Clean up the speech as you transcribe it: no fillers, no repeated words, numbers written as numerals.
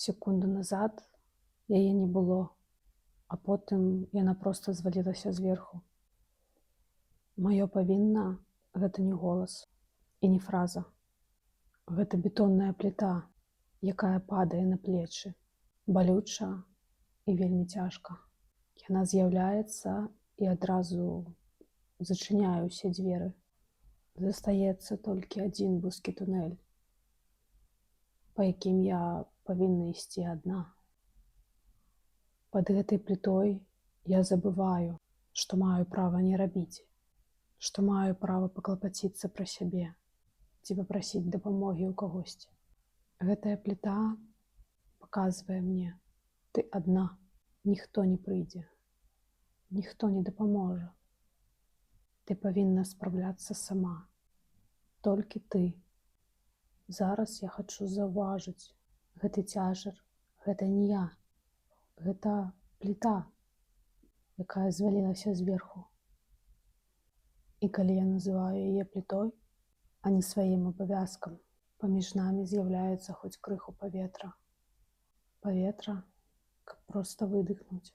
Секунду назад яе не было, а потым яна проста звалілася зверху. Маё павінна гэта не голас і не фраза. Гэта бетонная пліта, якая падае на плечы, балюча і вельмі цяжка. Яна з'яўляецца і адразу зачыняе ўсе дзверы. Застаецца толькі адзін вузкі тунэль, па якім я павінна ісці адна. Пад гэтай плітой я забываю, што маю права не рабіць, што маю права паклапаціцца пра сябе ці папрасіць дапамогі ў кагосьці. Гэтая пліта паказвае мне: ты адна, ніхто не прыйдзе, ніхто не дапаможа. Ты павінна спраўляцца сама, толькі ты. Зараз я хачу заўважыць гэты цяжар, гэта не я, гэта пліта, якая звалілася зверху. І калі я называю яе плітой, а не сваім абавязкам, паміж намі з'яўляецца хоць крыху паветра. Паветра, каб проста выдыхнуць.